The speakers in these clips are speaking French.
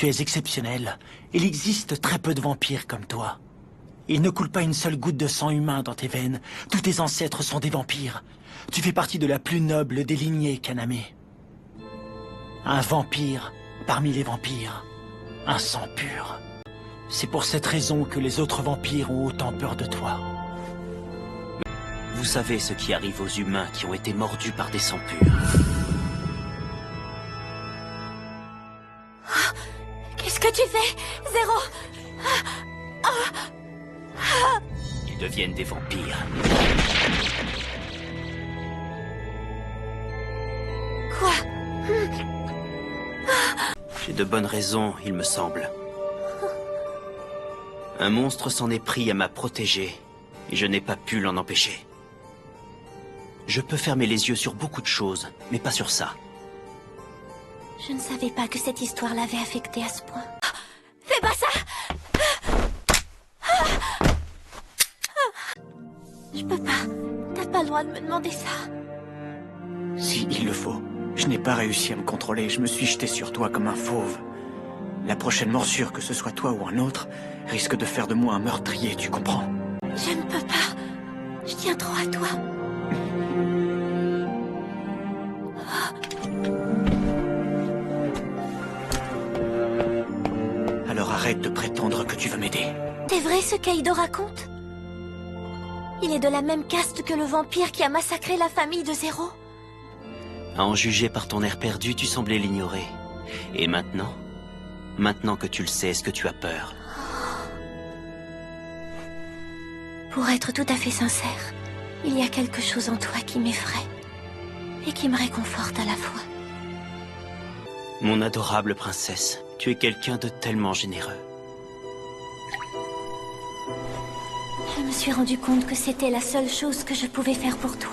Tu es exceptionnel. Il existe très peu de vampires comme toi. Il ne coule pas une seule goutte de sang humain dans tes veines. Tous tes ancêtres sont des vampires. Tu fais partie de la plus noble des lignées, Kaname. Un vampire parmi les vampires. Un sang pur. C'est pour cette raison que les autres vampires ont autant peur de toi. Vous savez ce qui arrive aux humains qui ont été mordus par des sangs purs. Qu'est-ce que tu fais, Zéro? Ils deviennent des vampires. Quoi? J'ai de bonnes raisons, il me semble. Un monstre s'en est pris à ma protégée, et je n'ai pas pu l'en empêcher. Je peux fermer les yeux sur beaucoup de choses, mais pas sur ça. Je ne savais pas que cette histoire l'avait affecté à ce point. Fais pas ça! Je peux pas. T'as pas le droit de me demander ça. Si il le faut. Je n'ai pas réussi à me contrôler. Je me suis jeté sur toi comme un fauve. La prochaine morsure, que ce soit toi ou un autre, risque de faire de moi un meurtrier, tu comprends? Je ne peux pas. Je tiens trop à toi. Alors arrête de prétendre que tu veux m'aider. C'est vrai ce qu'Aido raconte? Il est de la même caste que le vampire qui a massacré la famille de Zéro. À en juger par ton air perdu, tu semblais l'ignorer. Et maintenant? Maintenant que tu le sais, est-ce que tu as peur? Pour être tout à fait sincère, il y a quelque chose en toi qui m'effraie et qui me réconforte à la fois. Mon adorable princesse, tu es quelqu'un de tellement généreux. Je me suis rendu compte que c'était la seule chose que je pouvais faire pour toi.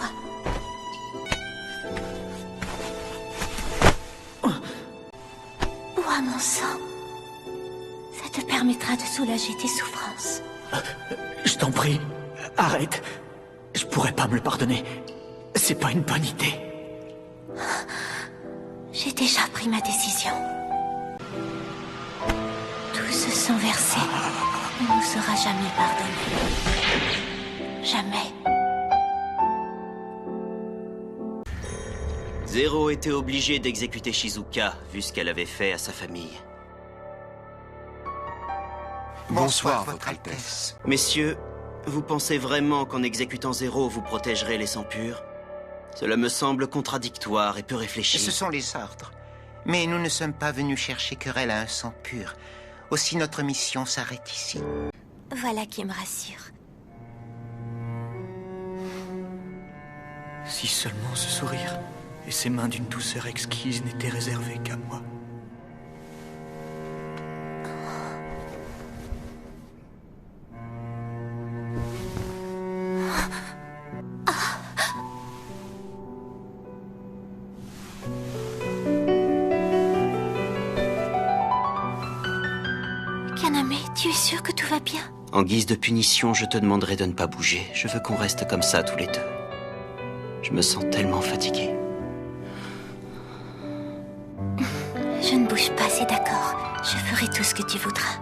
Bois mon sang. Ça te permettra de soulager tes souffrances. Je t'en prie, arrête. Je pourrais pas me le pardonner. C'est pas une bonne idée. J'ai déjà pris ma décision. Tout ce sang versé ne nous sera jamais pardonné. Jamais. Zéro était obligé d'exécuter Shizuka, vu ce qu'elle avait fait à sa famille. Bonsoir, Votre Altesse. Messieurs, vous pensez vraiment qu'en exécutant Zéro, vous protégerez les sangs purs? Cela me semble contradictoire et peu réfléchi. Ce sont les ordres. Mais nous ne sommes pas venus chercher querelle à un sang pur. Aussi notre mission s'arrête ici. Voilà qui me rassure. Si seulement ce sourire et ces mains d'une douceur exquise n'étaient réservées qu'à moi. Kaname, tu es sûr que tout va bien? En guise de punition, je te demanderai de ne pas bouger. Je veux qu'on reste comme ça tous les deux. Je me sens tellement fatigué. Je ne bouge pas, c'est d'accord. Je ferai tout ce que tu voudras.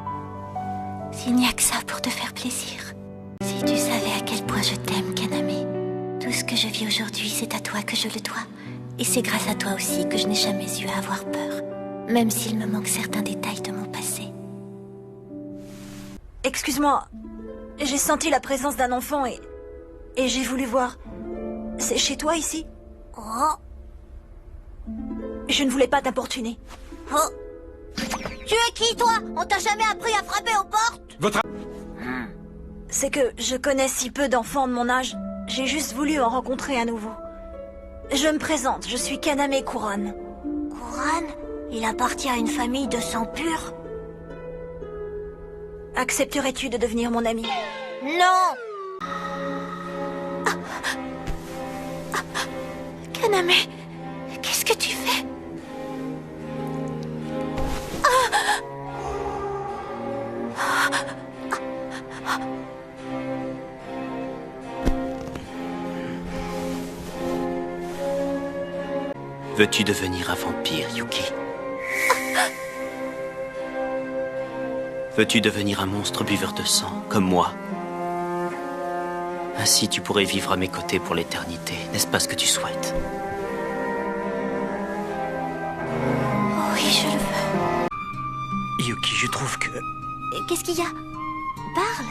S'il n'y a que ça pour te faire plaisir. Si tu savais à quel point je t'aime, Kaname. Tout ce que je vis aujourd'hui, c'est à toi que je le dois. Et c'est grâce à toi aussi que je n'ai jamais eu à avoir peur. Même s'il me manque certains détails de mon passé. Excuse-moi, j'ai senti la présence d'un enfant et j'ai voulu voir. C'est chez toi ici? Oh, Je ne voulais pas t'importuner. oh. Tu es qui, toi? On t'a jamais appris à frapper aux portes? C'est que je connais si peu d'enfants de mon âge. J'ai juste voulu en rencontrer un nouveau. Je me présente, je suis Kaname Kuran. Kuran, il appartient à une famille de sang pur? Accepterais-tu de devenir mon ami? Non! Kaname, qu'est-ce que tu fais? Veux-tu devenir un vampire, Yuki? Veux-tu devenir un monstre buveur de sang, comme moi? Ainsi tu pourrais vivre à mes côtés pour l'éternité, n'est-ce pas ce que tu souhaites? Oui, je le veux. Yuki, je trouve que... Qu'est-ce qu'il y a? Parle.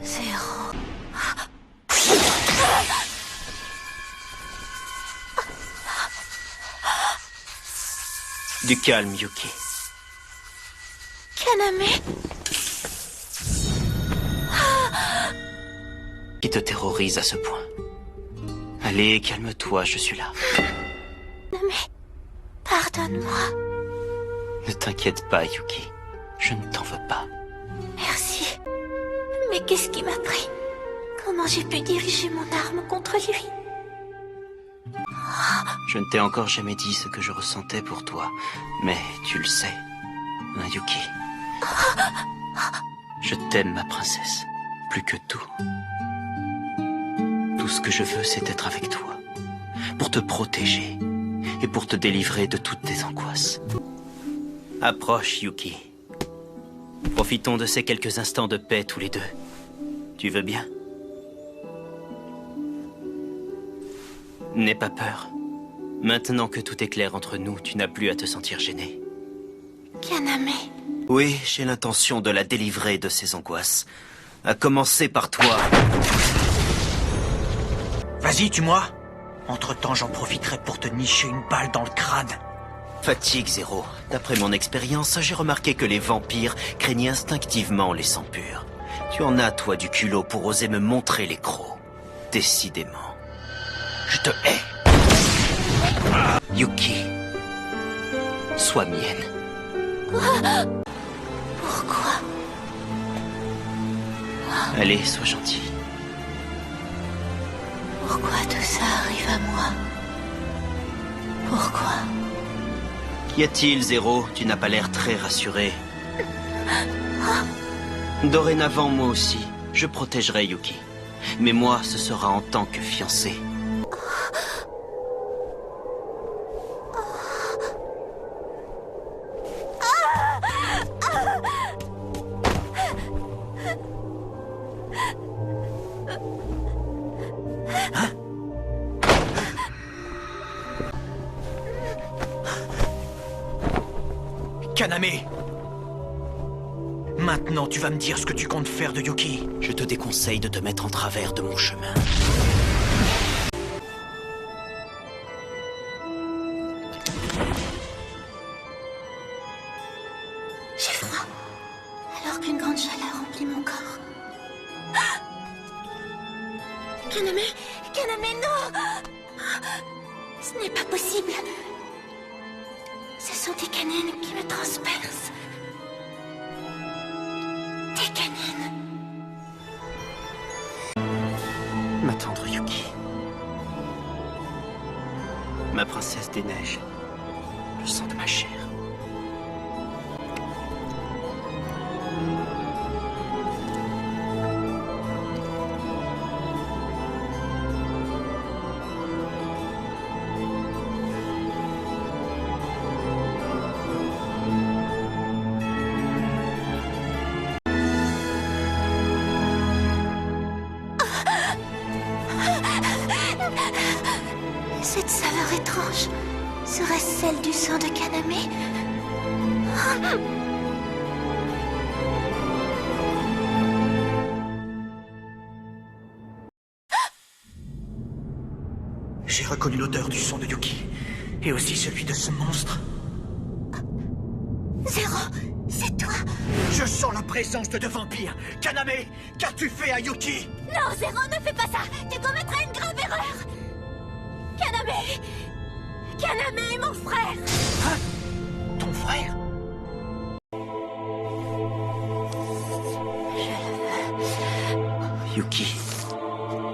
Zéro. Du calme, Yuki. Kaname. Qui te terrorise à ce point? Allez, calme-toi, je suis là. Kaname, pardonne-moi. Ne t'inquiète pas, Yuki. Je ne t'en veux pas. Merci. Mais qu'est-ce qui m'a pris? Comment j'ai pu diriger mon arme contre lui? Je ne t'ai encore jamais dit ce que je ressentais pour toi, mais tu le sais, hein, Yuki. Je t'aime, ma princesse, plus que tout. Tout ce que je veux, c'est être avec toi, pour te protéger et pour te délivrer de toutes tes angoisses. Approche, Yuki. Profitons de ces quelques instants de paix tous les deux. Tu veux bien? N'aie pas peur. Maintenant que tout est clair entre nous, tu n'as plus à te sentir gêné. Kaname. Oui, j'ai l'intention de la délivrer de ses angoisses. À commencer par toi. Vas-y, tue-moi. Entre-temps, j'en profiterai pour te nicher une balle dans le crâne. Fatigue, Zéro. D'après mon expérience, j'ai remarqué que les vampires craignaient instinctivement les sangs purs. Tu en as, toi, du culot pour oser me montrer les crocs. Décidément. Je te hais. Yuki. Sois mienne. Pourquoi? Allez, sois gentil. Pourquoi tout ça arrive à moi? Pourquoi? Qu'y a-t-il, Zéro? Tu n'as pas l'air très rassuré. Dorénavant, moi aussi, je protégerai Yuki. Mais moi, ce sera en tant que fiancé. Kaname! Maintenant, tu vas me dire ce que tu comptes faire de Yuki. Je te déconseille de te mettre en travers de mon chemin. J'ai froid, alors qu'une grande chaleur remplit mon corps. Kaname! Kaname, non! Ce n'est pas possible. Ce sont tes canines qui me transpercent. Tes canines. Ma tendre Yuki. Ma princesse des neiges. Le sang de ma chair. Cette saveur étrange serait-ce celle du sang de Kaname? J'ai reconnu l'odeur du sang de Yuki. Et aussi celui de ce monstre. Zéro, c'est toi. Je sens la présence de deux vampires. Kaname, qu'as-tu fait à Yuki? Non, Zéro, ne fais pas ça. Tu commettrais une grave erreur. Kaname! Kaname, mon frère! Hein? Ton frère? Yuki,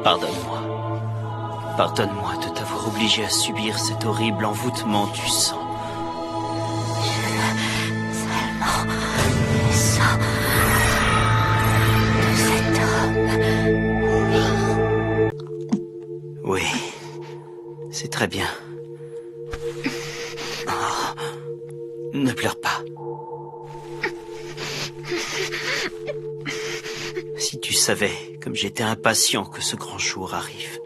pardonne-moi. Pardonne-moi de t'avoir obligé à subir cet horrible envoûtement du sang. Seulement Oui, c'est très bien. Oh, ne pleure pas. Si tu savais comme j'étais impatient que ce grand jour arrive.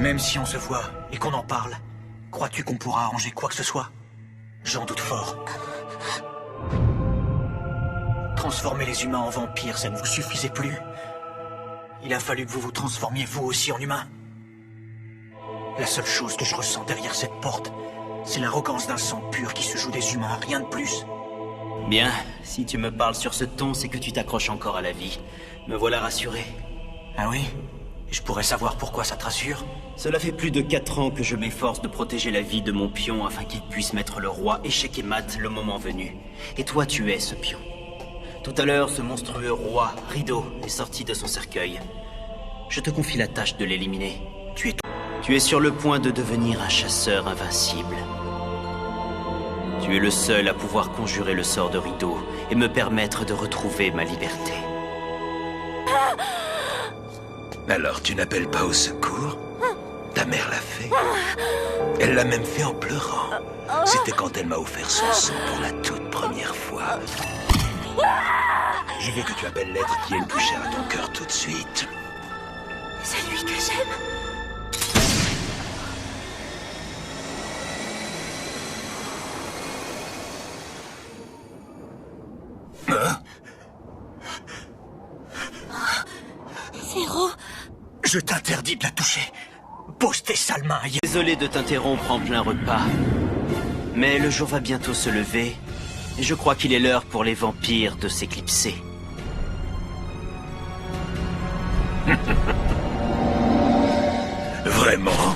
Même si on se voit et qu'on en parle, crois-tu qu'on pourra arranger quoi que ce soit? J'en doute fort. Transformer les humains en vampires, ça ne vous suffisait plus. Il a fallu que vous vous transformiez vous aussi en humain. La seule chose que je ressens derrière cette porte, c'est l'arrogance d'un sang pur qui se joue des humains, rien de plus. Bien, si tu me parles sur ce ton, c'est que tu t'accroches encore à la vie. Me voilà rassuré. Ah oui? Et je pourrais savoir pourquoi ça te rassure? Cela fait plus de 4 ans que je m'efforce de protéger la vie de mon pion afin qu'il puisse mettre le roi échec et mat le moment venu. Et toi, tu es ce pion. Tout à l'heure, ce monstrueux roi, Rideau, est sorti de son cercueil. Je te confie la tâche de l'éliminer. Tu es sur le point de devenir un chasseur invincible. Tu es le seul à pouvoir conjurer le sort de Rideau et me permettre de retrouver ma liberté. Alors tu n'appelles pas au secours? Ta mère l'a fait. Elle l'a même fait en pleurant. C'était quand elle m'a offert son sang pour la toute première fois. Je veux que tu appelles l'être qui est le plus cher à ton cœur tout de suite. Celui que j'aime. Zéro. Je t'interdis de la toucher. Pose tes sales mains ailleurs. Désolé de t'interrompre en plein repas. Mais le jour va bientôt se lever. Et je crois qu'il est l'heure pour les vampires de s'éclipser. Vraiment?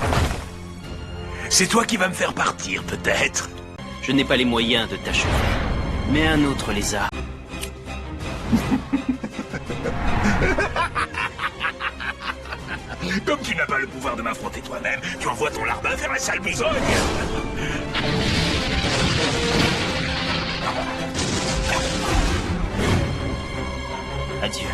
C'est toi qui vas me faire partir, peut-être? Je n'ai pas les moyens de t'achever. Mais un autre les a. Comme tu n'as pas le pouvoir de m'affronter toi-même, tu envoies ton larbin faire la sale besogne. Adieu.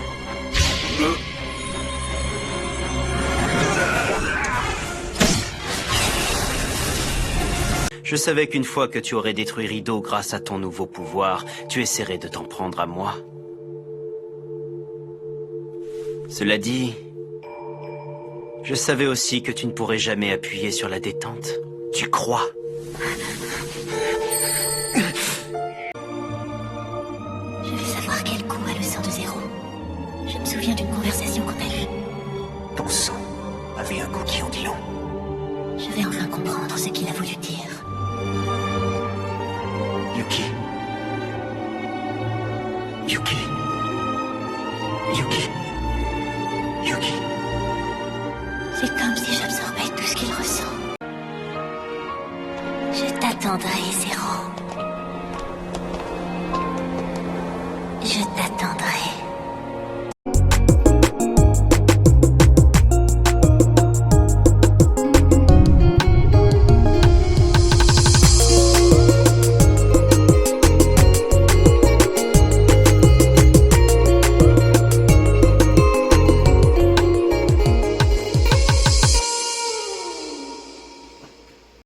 Je savais qu'une fois que tu aurais détruit Rideau grâce à ton nouveau pouvoir, tu essaierais de t'en prendre à moi. Cela dit, je savais aussi que tu ne pourrais jamais appuyer sur la détente. Tu crois? Je veux savoir quel coup a le sang de Zéro. Je me souviens d'une conversation qu'on a eue. Ton sang avait un goût qui en dit long. Je vais enfin comprendre ce qu'il a voulu dire. Yuki. Yuki. Yuki. Yuki. C'est comme si j'absorbais tout ce qu'il ressent. Je t'attendrai, Zéro.